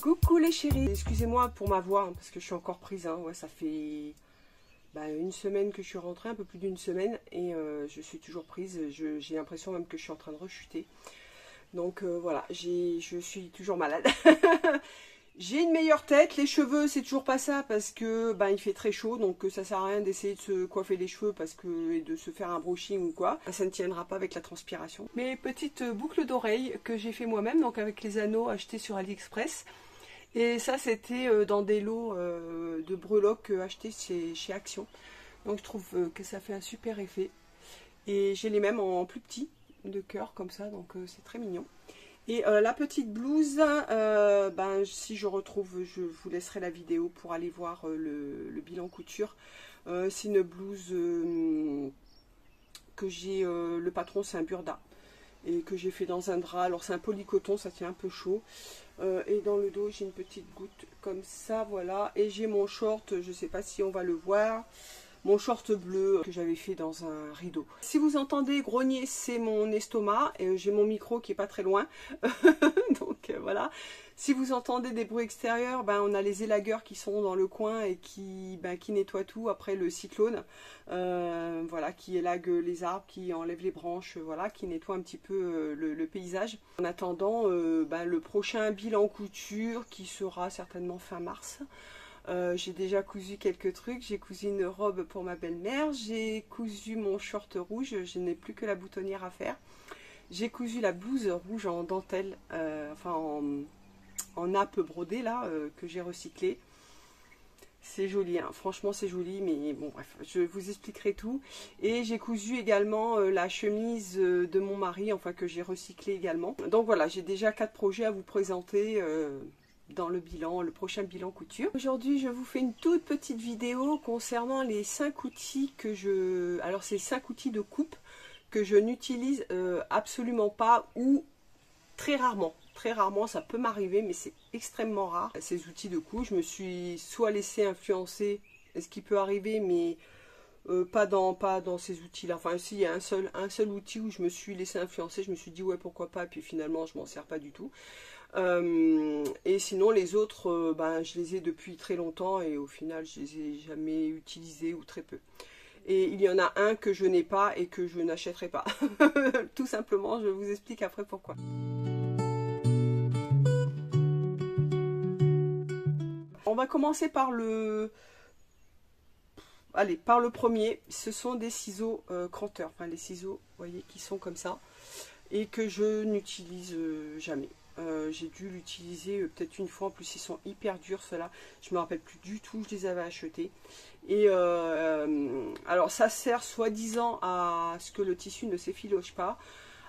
Coucou les chéris, excusez-moi pour ma voix hein, parce que je suis encore prise, hein. Ouais, ça fait une semaine que je suis rentrée, un peu plus d'une semaine et je suis toujours prise, j'ai l'impression même que je suis en train de rechuter. Donc voilà, je suis toujours malade. J'ai une meilleure tête, les cheveux c'est toujours pas ça parce que il fait très chaud donc ça sert à rien d'essayer de se coiffer les cheveux parce que et de se faire un brushing ou quoi. Ça ne tiendra pas avec la transpiration. Mes petites boucles d'oreilles que j'ai fait moi-même donc avec les anneaux achetés sur AliExpress. Et ça c'était dans des lots de breloques achetés chez Action. Donc je trouve que ça fait un super effet. Et j'ai les mêmes en plus petit de cœur comme ça donc c'est très mignon. Et la petite blouse, si je retrouve, je vous laisserai la vidéo pour aller voir le bilan couture. C'est une blouse que j'ai, le patron c'est un burda. Et que j'ai fait dans un drap, alors c'est un polycoton, ça tient un peu chaud. Et dans le dos j'ai une petite goutte comme ça, voilà. Et j'ai mon short, je sais pas si on va le voir. Mon short bleu que j'avais fait dans un rideau. Si vous entendez grogner, c'est mon estomac. J'ai mon micro qui est pas très loin. Donc voilà. Si vous entendez des bruits extérieurs, on a les élagueurs qui sont dans le coin et qui nettoient tout après le cyclone. Voilà, qui élaguent les arbres, qui enlèvent les branches, voilà, qui nettoient un petit peu le paysage. En attendant, le prochain bilan couture qui sera certainement fin mars. J'ai déjà cousu quelques trucs, j'ai cousu une robe pour ma belle-mère, j'ai cousu mon short rouge, je n'ai plus que la boutonnière à faire. J'ai cousu la blouse rouge en dentelle, en nappe brodée là, que j'ai recyclée. C'est joli, hein. Franchement c'est joli, mais bon bref, je vous expliquerai tout. Et j'ai cousu également la chemise de mon mari, enfin que j'ai recyclée également. Donc voilà, j'ai déjà 4 projets à vous présenter. Dans le bilan, le prochain bilan couture. Aujourd'hui, je vous fais une toute petite vidéo concernant les 5 outils que je... Alors, c'est 5 outils de coupe que je n'utilise absolument pas ou très rarement. Très rarement, ça peut m'arriver, mais c'est extrêmement rare. Ces outils de coupe, je me suis soit laissé influencer, ce qui peut arriver, mais pas dans ces outils-là. Enfin, si, il y a un seul outil où je me suis laissé influencer, je me suis dit, ouais, pourquoi pas, et puis finalement, je m'en sers pas du tout. Et sinon les autres je les ai depuis très longtemps et au final je les ai jamais utilisés ou très peu. Et il y en a un que je n'ai pas et que je n'achèterai pas. Tout simplement, je vous explique après pourquoi. On va commencer par le premier. Ce sont des ciseaux cranteurs, enfin les ciseaux, vous voyez, qui sont comme ça et que je n'utilise jamais. J'ai dû l'utiliser peut-être une fois, en plus ils sont hyper durs ceux-là, je me rappelle plus du tout, je les avais achetés. Et alors ça sert soi-disant à ce que le tissu ne s'effiloche pas.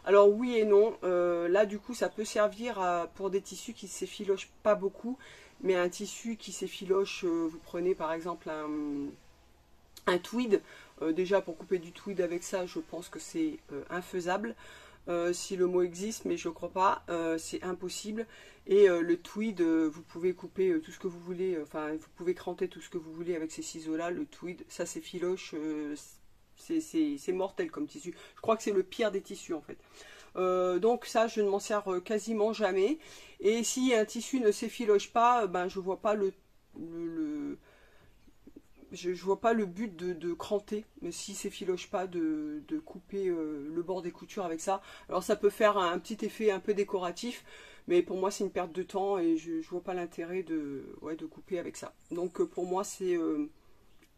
Alors oui et non, là du coup ça peut servir pour des tissus qui ne s'effilochent pas beaucoup, mais un tissu qui s'effiloche, vous prenez par exemple un tweed, déjà pour couper du tweed avec ça je pense que c'est infaisable. Si le mot existe, mais je crois pas, c'est impossible. Et le tweed, vous pouvez couper tout ce que vous voulez, enfin vous pouvez cranter tout ce que vous voulez avec ces ciseaux là. Le tweed, ça s'effiloche, c'est mortel comme tissu. Je crois que c'est le pire des tissus en fait. Donc ça je ne m'en sers quasiment jamais. Et si un tissu ne s'effiloche pas, je vois pas je vois pas le but de cranter, mais si s'effiloche pas, de couper le bord des coutures avec ça. Alors ça peut faire un petit effet un peu décoratif, mais pour moi c'est une perte de temps et je vois pas l'intérêt de couper avec ça. Donc pour moi c'est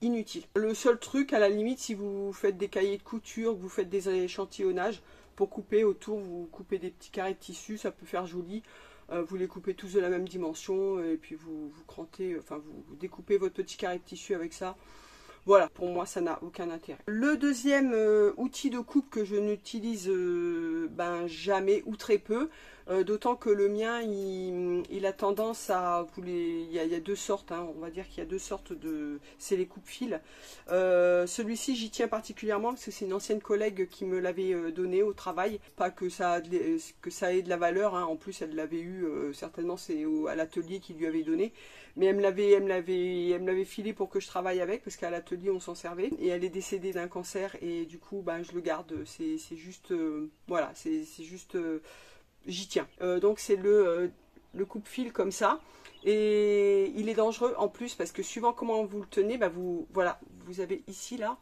inutile. Le seul truc à la limite, si vous faites des cahiers de couture, que vous faites des échantillonnages, pour couper autour, vous coupez des petits carrés de tissu, ça peut faire joli. Vous les coupez tous de la même dimension et puis vous crantez, enfin vous découpez votre petit carré de tissu avec ça. Voilà, pour moi ça n'a aucun intérêt. Le deuxième outil de coupe que je n'utilise jamais ou très peu, d'autant que le mien il a tendance à il y a deux sortes, hein, on va dire qu'il y a deux sortes de, c'est les coupe-fils. Celui-ci j'y tiens particulièrement parce que c'est une ancienne collègue qui me l'avait donné au travail. Pas que ça ait de la valeur, hein, en plus elle l'avait eu, certainement c'est à l'atelier qui lui avait donné. Mais elle me l'avait filé pour que je travaille avec, parce qu'à l'atelier on s'en servait. Et elle est décédée d'un cancer et du coup je le garde. C'est juste, voilà, c'est juste, j'y tiens. Donc c'est le coupe-fil comme ça. Et il est dangereux en plus parce que suivant comment vous le tenez, bah voilà, vous avez ici là,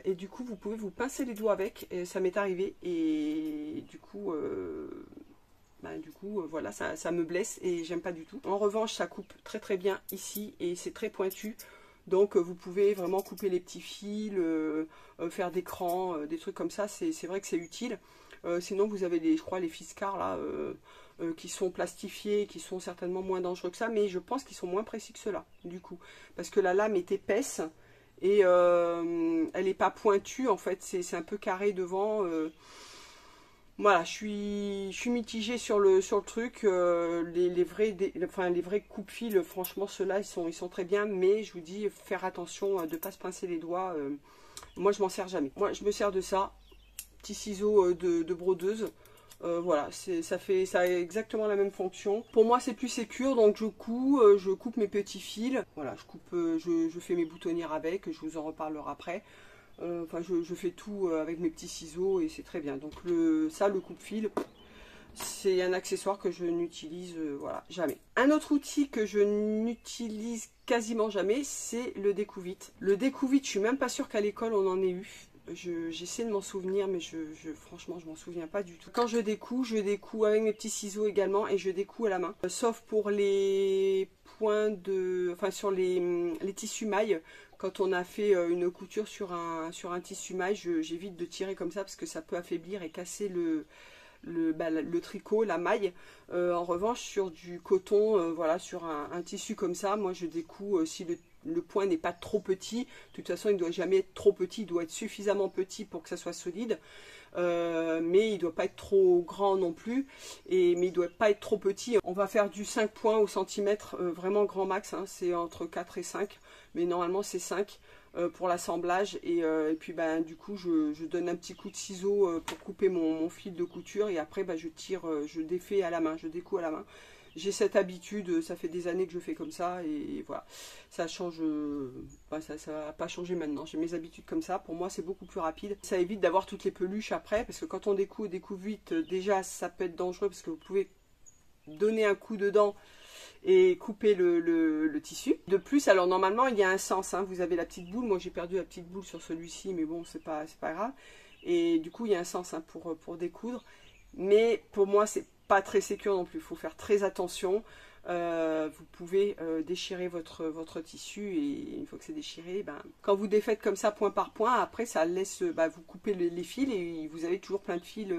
et du coup vous pouvez vous pincer les doigts avec, et ça m'est arrivé, et du coup, voilà, ça me blesse et j'aime pas du tout. En revanche, ça coupe très très bien ici et c'est très pointu. Donc vous pouvez vraiment couper les petits fils, faire des crans, des trucs comme ça, c'est vrai que c'est utile. Sinon vous avez je crois les Fiskars là, qui sont plastifiés, qui sont certainement moins dangereux que ça, mais je pense qu'ils sont moins précis que ceux-là, du coup. Parce que la lame est épaisse et elle n'est pas pointue, en fait, c'est un peu carré devant. Voilà, je suis mitigée sur le truc. Les vrais coupe-fils, franchement, ceux-là, ils sont très bien. Mais je vous dis, faire attention de ne pas se pincer les doigts. Moi, je m'en sers jamais. Moi, je me sers de ça. Petit ciseau de brodeuse. Voilà, ça a exactement la même fonction. Pour moi, c'est plus sécure, donc je coupe mes petits fils. Voilà, je fais mes boutonnières avec. Je vous en reparlerai après. Enfin, je fais tout avec mes petits ciseaux et c'est très bien. Donc le coupe-fil, c'est un accessoire que je n'utilise voilà, jamais. Un autre outil que je n'utilise quasiment jamais, c'est le découvite. Le découvite, je suis même pas sûre qu'à l'école on en ait eu. J'essaie de m'en souvenir, mais franchement, je m'en souviens pas du tout. Quand je découds avec mes petits ciseaux également et je découds à la main. Sauf pour les points enfin sur les tissus mailles. Quand on a fait une couture sur un tissu maille, j'évite de tirer comme ça parce que ça peut affaiblir et casser le tricot, la maille. En revanche, sur du coton, voilà, sur un tissu comme ça, moi je découds si le point n'est pas trop petit. De toute façon, il ne doit jamais être trop petit, il doit être suffisamment petit pour que ça soit solide. Mais il ne doit pas être trop grand non plus, mais il ne doit pas être trop petit. On va faire du 5 points au centimètre, vraiment grand max, hein, c'est entre 4 et 5, mais normalement c'est 5 pour l'assemblage. Et puis du coup je donne un petit coup de ciseau pour couper mon fil de couture, et après je tire, je défais à la main, je découpe à la main. J'ai cette habitude, ça fait des années que je fais comme ça, et voilà, ça change, ça va pas changer maintenant, j'ai mes habitudes comme ça, pour moi c'est beaucoup plus rapide, ça évite d'avoir toutes les peluches après, parce que quand on découpe vite, déjà ça peut être dangereux, parce que vous pouvez donner un coup dedans et couper le tissu. De plus, alors normalement il y a un sens, hein, vous avez la petite boule, moi j'ai perdu la petite boule sur celui-ci, mais bon c'est pas grave, et du coup il y a un sens, hein, pour découdre, mais pour moi c'est pas très sécure non plus, il faut faire très attention. Vous pouvez déchirer votre tissu, et une fois que c'est déchiré, quand vous défaites comme ça point par point, après ça laisse, vous coupez les fils et vous avez toujours plein de fils.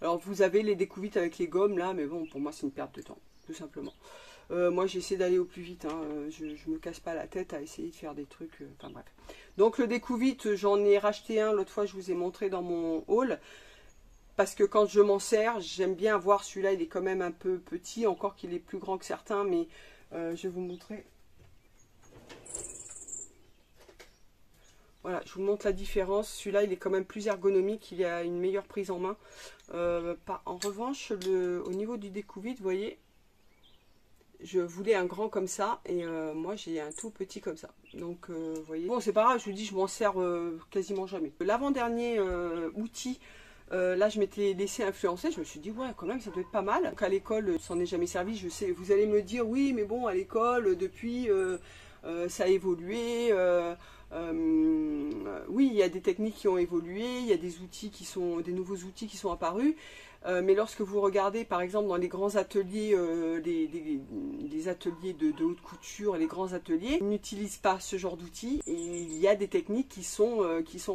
Alors vous avez les découvites avec les gommes là, mais bon, pour moi c'est une perte de temps, tout simplement. Moi j'essaie d'aller au plus vite, hein, je me casse pas la tête à essayer de faire des trucs, enfin bref. Donc le découvite, j'en ai racheté un l'autre fois, je vous ai montré dans mon haul. Parce que quand je m'en sers, j'aime bien voir, celui-là il est quand même un peu petit, encore qu'il est plus grand que certains, mais je vais vous montrer. Voilà, je vous montre la différence. Celui-là il est quand même plus ergonomique, il a une meilleure prise en main. En revanche, au niveau du découvite, vous voyez, je voulais un grand comme ça, et moi j'ai un tout petit comme ça. Donc vous voyez, bon c'est pas grave, je vous dis, je m'en sers quasiment jamais. L'avant-dernier outil, là je m'étais laissé influencer, je me suis dit ouais quand même ça doit être pas mal. Donc à l'école ça n'en est jamais servi, je sais, vous allez me dire oui mais bon à l'école depuis ça a évolué, oui il y a des techniques qui ont évolué, il y a des nouveaux outils qui sont apparus, mais lorsque vous regardez par exemple dans les grands ateliers, les ateliers de haute couture, les grands ateliers, ils n'utilisent pas ce genre d'outils, et il y a des techniques qui sont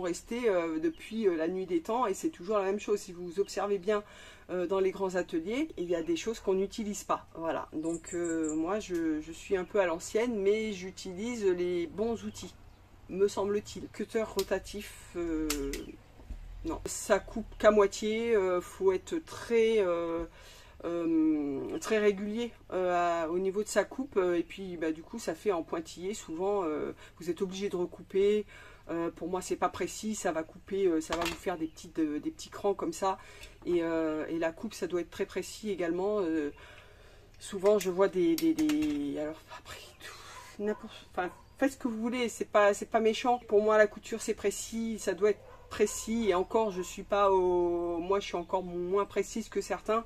restées depuis la nuit des temps, et c'est toujours la même chose. Si vous observez bien dans les grands ateliers, il y a des choses qu'on n'utilise pas. Voilà, donc moi je suis un peu à l'ancienne, mais j'utilise les bons outils, me semble-t-il. Cutter rotatif, non, ça coupe qu'à moitié, faut être très régulier au niveau de sa coupe, et puis du coup ça fait en pointillé souvent, vous êtes obligé de recouper. Pour moi c'est pas précis, ça va couper, ça va vous faire des petits crans comme ça, et la coupe ça doit être très précis également. Souvent je vois alors après enfin faites ce que vous voulez, c'est pas méchant. Pour moi la couture c'est précis, ça doit être précis, et encore je suis pas moi je suis encore moins précise que certains,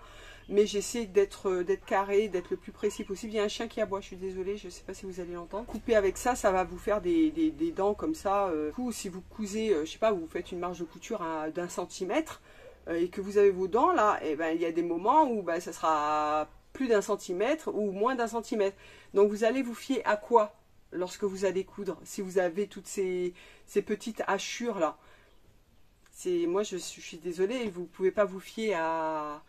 mais j'essaie d'être carré, d'être le plus précis possible. Il y a un chien qui aboie, je suis désolée, je ne sais pas si vous allez l'entendre. Couper avec ça, ça va vous faire des dents comme ça. Du coup, si vous cousez, je sais pas, vous faites une marge de couture d'1 centimètre et que vous avez vos dents là, et ben il y a des moments où ben, ça sera plus d'1 centimètre ou moins d'1 centimètre. Donc vous allez vous fier à quoi lorsque vous allez coudre, si vous avez toutes ces petites hachures là. Moi je suis désolée, vous ne pouvez pas vous fier à...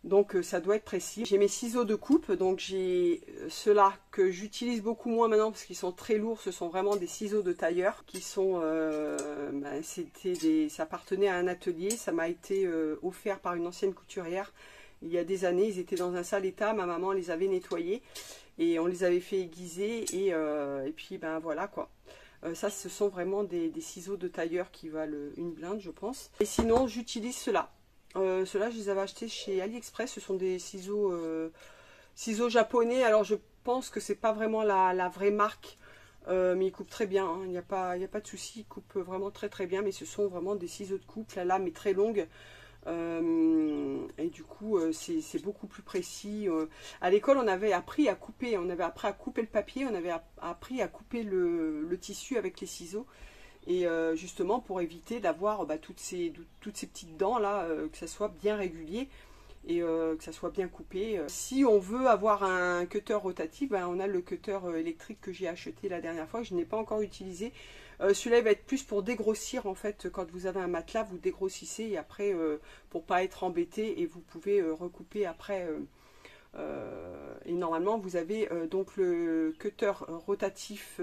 Donc ça doit être précis. J'ai mes ciseaux de coupe, donc j'ai ceux-là que j'utilise beaucoup moins maintenant parce qu'ils sont très lourds. Ce sont vraiment des ciseaux de tailleur qui sont... ça appartenait à un atelier, ça m'a été offert par une ancienne couturière. Il y a des années, ils étaient dans un sale état, ma maman les avait nettoyés et on les avait fait aiguiser et puis ben voilà quoi. Ça ce sont vraiment des ciseaux de tailleur qui valent une blinde je pense. Et sinon j'utilise ceux-là. Ceux-là je les avais achetés chez AliExpress, ce sont des ciseaux, ciseaux japonais. Alors je pense que c'est pas vraiment la vraie marque, mais ils coupent très bien, hein. Il n'y a pas de souci, ils coupent vraiment très bien, mais ce sont vraiment des ciseaux de coupe, la lame est très longue. Et du coup c'est beaucoup plus précis. À l'école on avait appris à couper, le papier, on avait appris à couper le tissu avec les ciseaux et justement pour éviter d'avoir toutes ces petites dents là, que ça soit bien régulier et que ça soit bien coupé. Si on veut avoir un cutter rotatif, ben, on a le cutter électrique que j'ai acheté la dernière fois, que je n'ai pas encore utilisé. Celui-là va être plus pour dégrossir en fait. Quand vous avez un matelas, vous dégrossissez et après pour pas être embêté et vous pouvez recouper après. Et normalement vous avez donc le cutter rotatif.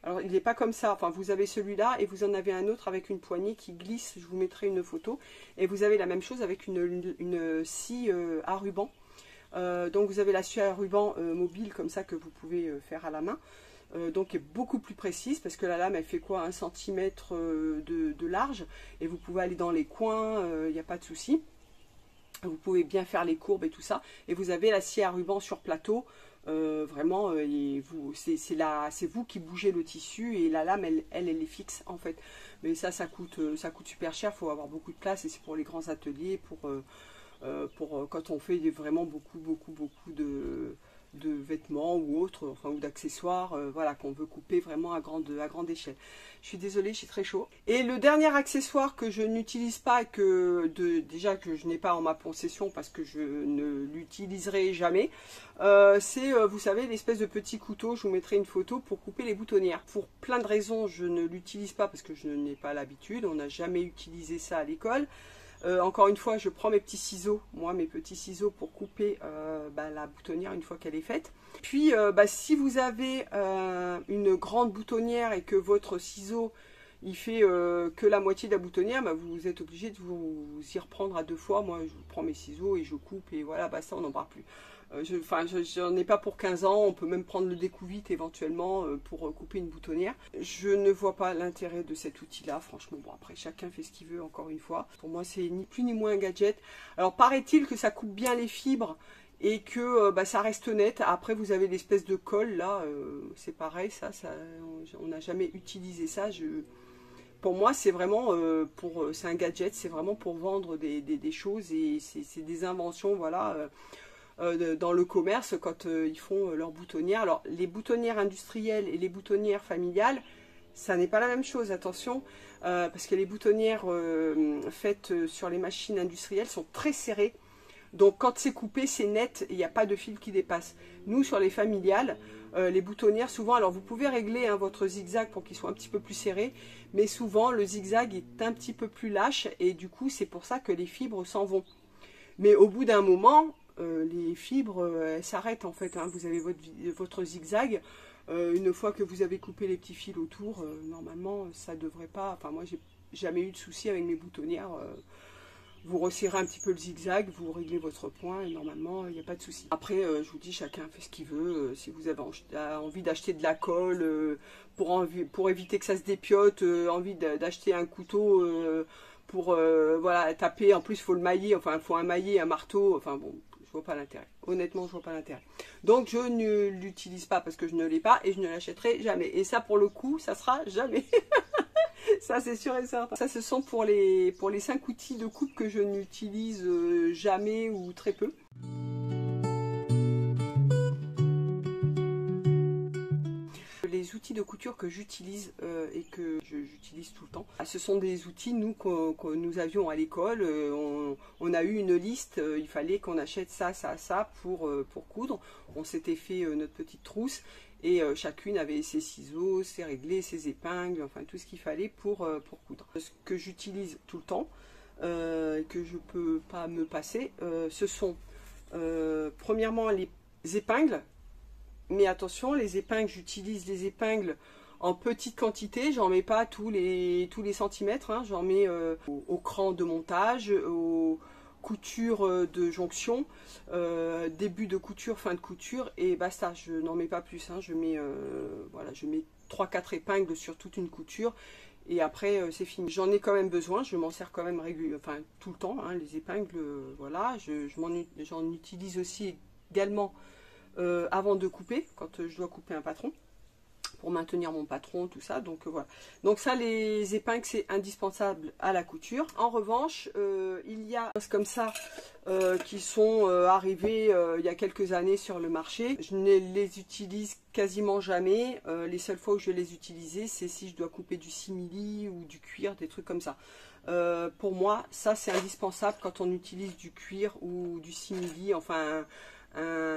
Alors il n'est pas comme ça. Enfin vous avez celui-là et vous en avez un autre avec une poignée qui glisse. Je vous mettrai une photo. Et vous avez la même chose avec une scie à ruban. Donc vous avez la scie à ruban mobile comme ça que vous pouvez faire à la main. Donc est beaucoup plus précise parce que la lame elle fait quoi, 1 centimètre de large et vous pouvez aller dans les coins, il n'y a pas de souci. Vous pouvez bien faire les courbes et tout ça. Et vous avez la scie à ruban sur plateau, vraiment c'est vous qui bougez le tissu et la lame elle est fixe en fait. Mais ça coûte super cher, il faut avoir beaucoup de place et c'est pour les grands ateliers, pour quand on fait vraiment beaucoup de vêtements ou autres, enfin ou d'accessoires, voilà, qu'on veut couper vraiment à grande échelle. Je suis désolée, j'ai très chaud. Et le dernier accessoire que je n'utilise pas, déjà que je n'ai pas en ma possession parce que je ne l'utiliserai jamais, c'est, vous savez, l'espèce de petit couteau, je vous mettrai une photo pour couper les boutonnières. Pour plein de raisons, je ne l'utilise pas parce que je n'ai pas l'habitude, on n'a jamais utilisé ça à l'école. Encore une fois, je prends mes petits ciseaux, mes petits ciseaux pour couper la boutonnière une fois qu'elle est faite. Puis, si vous avez une grande boutonnière et que votre ciseau il fait que la moitié de la boutonnière, vous êtes obligé de vous y reprendre à 2 fois. Moi, je prends mes ciseaux et je coupe et voilà, ça on n'en parle plus. J'en ai pas pour 15 ans, on peut même prendre le découvite éventuellement pour couper une boutonnière. Je ne vois pas l'intérêt de cet outil-là, franchement. Bon, après, chacun fait ce qu'il veut, encore une fois. Pour moi, c'est ni plus ni moins un gadget. Alors, paraît-il que ça coupe bien les fibres et que ça reste net. Après, vous avez l'espèce de colle, là, c'est pareil, on n'a jamais utilisé ça. Pour moi, c'est vraiment c'est un gadget, c'est vraiment pour vendre des choses et c'est des inventions, voilà. Dans le commerce quand ils font leurs boutonnières. Alors les boutonnières industrielles et les boutonnières familiales, ça n'est pas la même chose, attention, parce que les boutonnières faites sur les machines industrielles sont très serrées. Donc quand c'est coupé, c'est net, il n'y a pas de fil qui dépasse. Nous, sur les familiales, les boutonnières, souvent, alors vous pouvez régler votre zigzag pour qu'il soit un petit peu plus serré, mais souvent le zigzag est un petit peu plus lâche et du coup c'est pour ça que les fibres s'en vont. Mais au bout d'un moment, les fibres elles s'arrêtent en fait, hein. Vous avez votre zigzag, une fois que vous avez coupé les petits fils autour, normalement ça devrait pas, enfin moi j'ai jamais eu de souci avec mes boutonnières. Vous resserrez un petit peu le zigzag, vous réglez votre point et normalement il n'y a pas de souci. Après je vous dis, chacun fait ce qu'il veut. Si vous avez envie d'acheter de la colle pour éviter que ça se dépiote, envie d'acheter un couteau pour voilà, taper, en plus il faut le mailler, enfin il faut un maillet, un marteau, enfin bon, je vois pas l'intérêt. Honnêtement, je vois pas l'intérêt. Donc je ne l'utilise pas parce que je ne l'ai pas et je ne l'achèterai jamais. Et ça pour le coup, ça sera jamais. Ça c'est sûr et certain. Ça ce sont pour les 5 outils de coupe que je n'utilise jamais ou très peu. Les outils de couture que j'utilise et que j'utilise tout le temps, ce sont des outils que nous avions à l'école. On a eu une liste, il fallait qu'on achète ça, ça, ça pour coudre. On s'était fait notre petite trousse et chacune avait ses ciseaux, ses réglés, ses épingles, enfin tout ce qu'il fallait pour coudre. Ce que j'utilise tout le temps, que je ne peux pas me passer, ce sont premièrement les épingles. Mais attention, les épingles, j'utilise les épingles en petite quantité, j'en mets pas tous les centimètres, hein. J'en mets au cran de montage, aux coutures de jonction, début de couture, fin de couture, et basta, je n'en mets pas plus, hein. Je mets, voilà, je mets 3-4 épingles sur toute une couture, et après c'est fini. J'en ai quand même besoin, je m'en sers quand même régulièrement, enfin tout le temps, hein, les épingles, voilà, j'en utilise aussi également avant de couper, quand je dois couper un patron, pour maintenir mon patron, tout ça, donc voilà. Donc ça, les épingles, c'est indispensable à la couture. En revanche, il y a comme ça qui sont arrivés il y a quelques années sur le marché. Je ne les utilise quasiment jamais. Les seules fois où je vais les utiliser, c'est si je dois couper du simili ou du cuir, des trucs comme ça. Pour moi, ça c'est indispensable quand on utilise du cuir ou du simili, enfin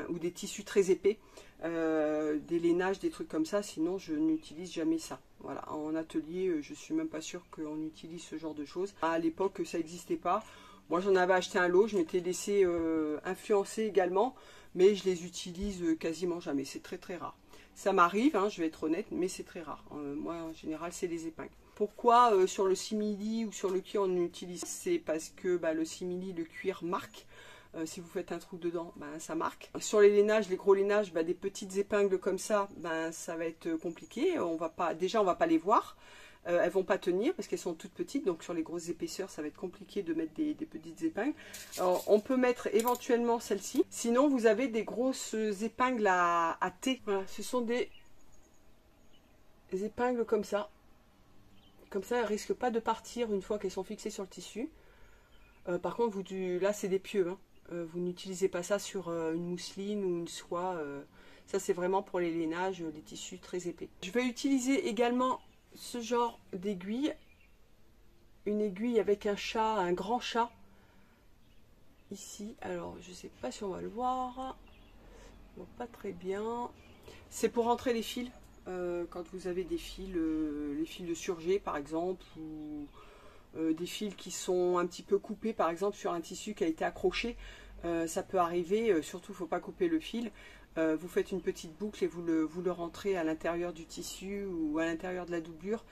ou des tissus très épais, des lainages, des trucs comme ça, sinon je n'utilise jamais ça. Voilà, en atelier, je suis même pas sûre qu'on utilise ce genre de choses. À l'époque, ça n'existait pas. Moi, j'en avais acheté un lot, je m'étais laissé influencer également, mais je les utilise quasiment jamais. C'est très très rare. Ça m'arrive, hein, je vais être honnête, mais c'est très rare. Moi, en général, c'est les épingles. Pourquoi sur le simili ou sur le cuir on utilise? C'est parce que le simili, le cuir marque. Si vous faites un trou dedans, ça marque. Sur les lainages, les gros lainages, des petites épingles comme ça, ça va être compliqué. Déjà, on va pas les voir. Elles vont pas tenir parce qu'elles sont toutes petites. Donc sur les grosses épaisseurs, ça va être compliqué de mettre des petites épingles. Alors, on peut mettre éventuellement celle-ci. Sinon, vous avez des grosses épingles à T. Voilà, ce sont des épingles comme ça. Comme ça, elles risquent pas de partir une fois qu'elles sont fixées sur le tissu. Par contre, là, c'est des pieux, hein. Vous n'utilisez pas ça sur une mousseline ou une soie. Ça, c'est vraiment pour les lainages, les tissus très épais. Je vais utiliser également ce genre d'aiguille. Une aiguille avec un chat, un grand chat. Ici, alors je ne sais pas si on va le voir. Bon, pas très bien. C'est pour rentrer les fils. Quand vous avez des fils, les fils de surget par exemple, ou des fils qui sont un petit peu coupés par exemple sur un tissu qui a été accroché, ça peut arriver, surtout il ne faut pas couper le fil. Vous faites une petite boucle et vous le rentrez à l'intérieur du tissu ou à l'intérieur de la doublure,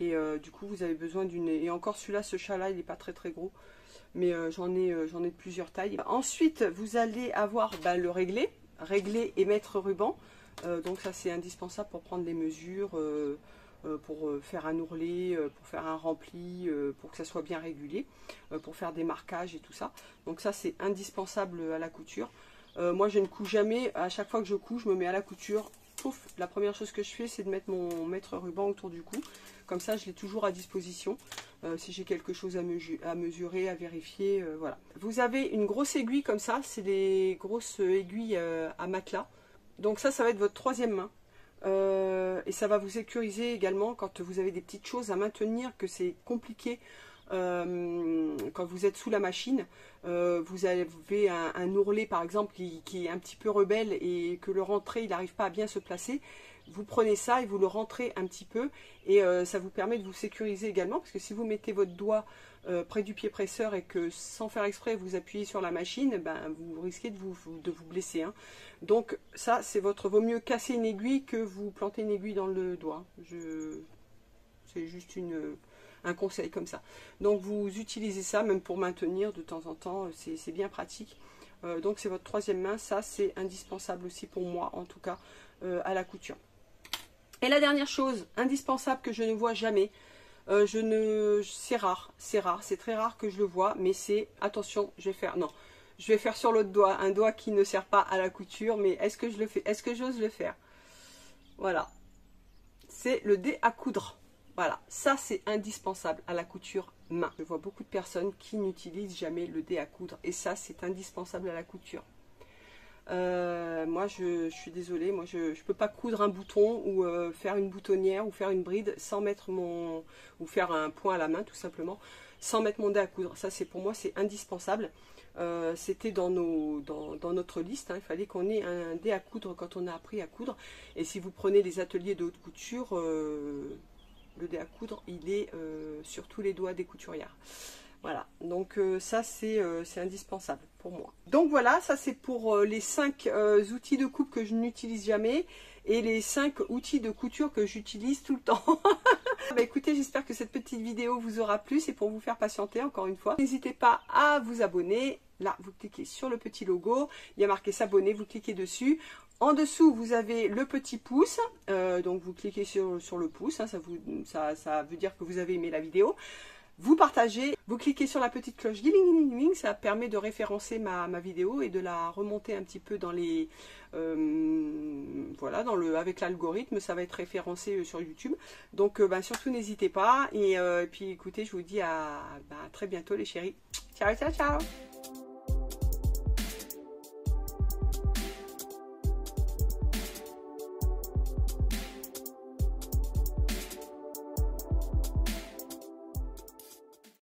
et du coup vous avez besoin d'une... Et encore celui-là, ce chat-là, il n'est pas très très gros, mais j'en ai de plusieurs tailles. Ensuite vous allez avoir le régler et mettre ruban. Donc ça c'est indispensable pour prendre les mesures, pour faire un ourlet, pour faire un rempli, pour que ça soit bien régulier, pour faire des marquages et tout ça. Donc ça c'est indispensable à la couture. Moi je ne couds jamais, à chaque fois que je couds je me mets à la couture. Pouf, la première chose que je fais c'est de mettre mon ruban autour du cou. Comme ça je l'ai toujours à disposition si j'ai quelque chose à mesurer, à vérifier, voilà. Vous avez une grosse aiguille comme ça, c'est des grosses aiguilles à matelas. Donc ça va être votre troisième main. Et ça va vous sécuriser également quand vous avez des petites choses à maintenir, que c'est compliqué quand vous êtes sous la machine. Vous avez un ourlet par exemple qui est un petit peu rebelle et que le rentré il n'arrive pas à bien se placer. Vous prenez ça et vous le rentrez un petit peu, et ça vous permet de vous sécuriser également, parce que si vous mettez votre doigt près du pied presseur et que sans faire exprès vous appuyez sur la machine, vous risquez de vous blesser, hein. Donc ça c'est vaut mieux casser une aiguille que vous planter une aiguille dans le doigt. C'est juste un conseil comme ça. Donc vous utilisez ça même pour maintenir de temps en temps, c'est bien pratique. Donc c'est votre troisième main, ça c'est indispensable aussi pour moi en tout cas à la couture. Et la dernière chose indispensable que je ne vois jamais, c'est rare, c'est très rare que je le vois, mais c'est, attention, je vais faire sur l'autre doigt, un doigt qui ne sert pas à la couture, mais est-ce que je le fais, est-ce que j'ose le faire? Voilà, c'est le dé à coudre. Voilà, ça c'est indispensable à la couture main. Je vois beaucoup de personnes qui n'utilisent jamais le dé à coudre et ça c'est indispensable à la couture. Moi je suis désolée, moi je peux pas coudre un bouton ou faire une boutonnière ou faire une bride sans mettre mon... ou faire un point à la main tout simplement, sans mettre mon dé à coudre. Ça c'est pour moi c'est indispensable. C'était dans notre liste, hein. Il fallait qu'on ait un dé à coudre quand on a appris à coudre. Et si vous prenez les ateliers de haute couture, le dé à coudre il est sur tous les doigts des couturières. Voilà, donc ça c'est indispensable pour moi. Donc voilà, ça c'est pour les 5 outils de coupe que je n'utilise jamais et les 5 outils de couture que j'utilise tout le temps. Bah écoutez, j'espère que cette petite vidéo vous aura plu, c'est pour vous faire patienter encore une fois. N'hésitez pas à vous abonner, là vous cliquez sur le petit logo, il y a marqué s'abonner, vous cliquez dessus. En dessous, vous avez le petit pouce, donc vous cliquez sur le pouce, hein, ça veut dire que vous avez aimé la vidéo. Vous partagez, vous cliquez sur la petite cloche, ça permet de référencer ma vidéo et de la remonter un petit peu dans les... voilà, avec l'algorithme, ça va être référencé sur YouTube. Donc surtout n'hésitez pas. Et puis écoutez, je vous dis à très bientôt les chéris. Ciao, ciao, ciao.